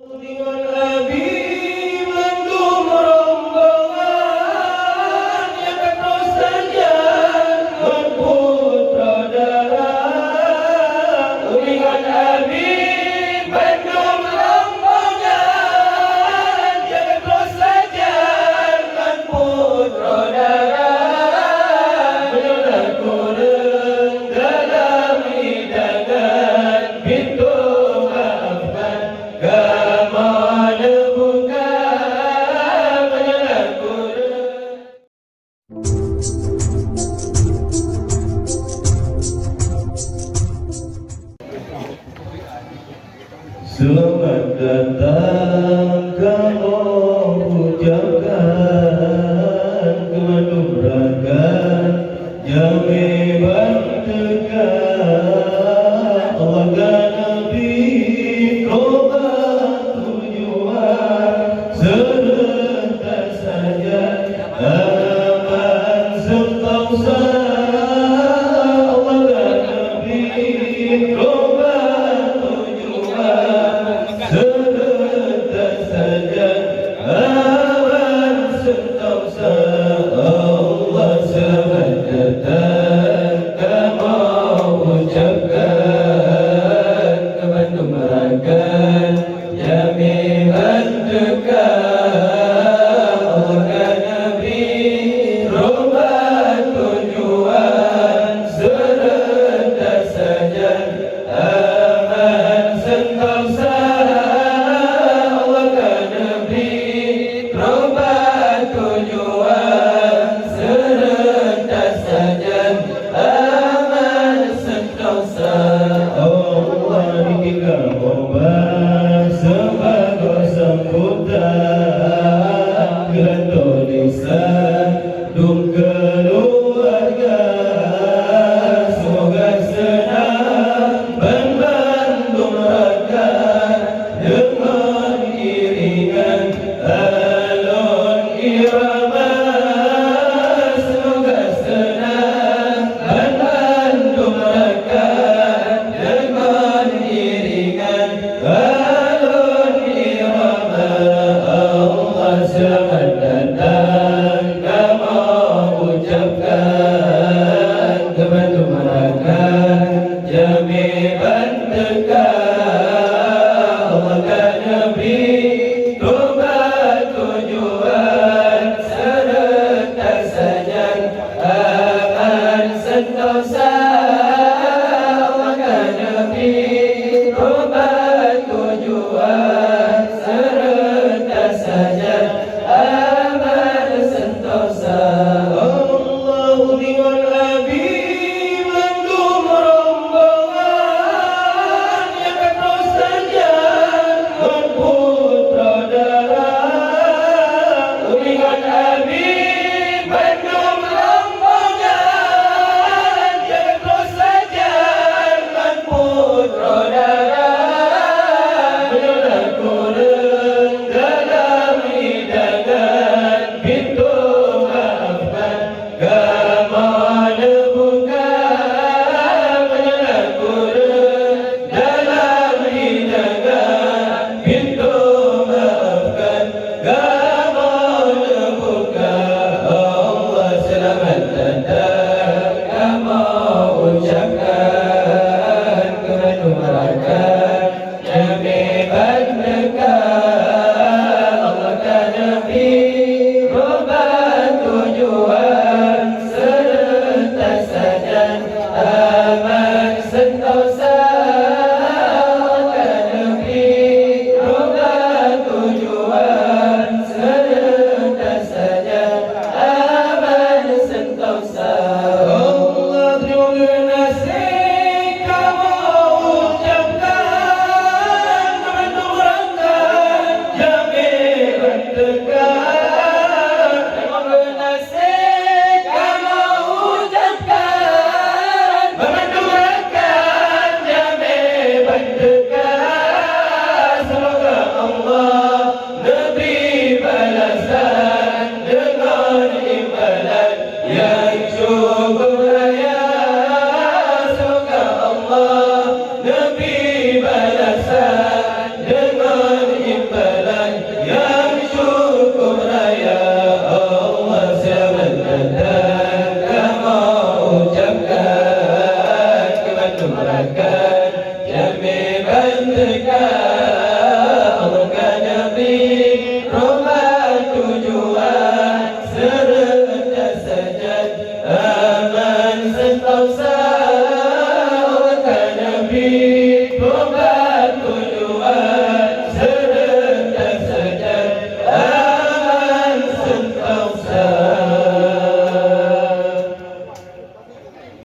Dengan Nabi mendung rombongan yang terus saja berputra darah. Dengan Nabi mendung rombongan yang terus saja berputra darah. Menyudah kurang dalam hidangan pintu maafkan. Kemana buka menyelah kurang. Selamat datang kamu ucapkan kemanurakan jami bantekan Allah Nabi kobat tujuan serentak saja aman sentosa Allah Nabi kobat tujuan serentak saja aman sentosa Allah selamat datang kamu ucapkan kemandung merakan jami'an dekat Allah Nabi roman tujuan serentak saja aman sentosa Allah Nabi roman tujuan serentak saja aman sentosa Allah ditinggal obat sebagai sambutan gelanto lisan dung keluarga semoga senang membantu mereka dengan iringan alun irama semoga senang membantu mereka dengan iringan alun irama Allah selamat datang kamu ucapkan kebantu mereka jami'an dekat Allah Nabi tobat tujuan serentak saja aman sentosa Allah Nabi tobat tujuan serentak saja aman sentosa Allah dengan Nabi mendung rombongan yang terus saja berputra Ya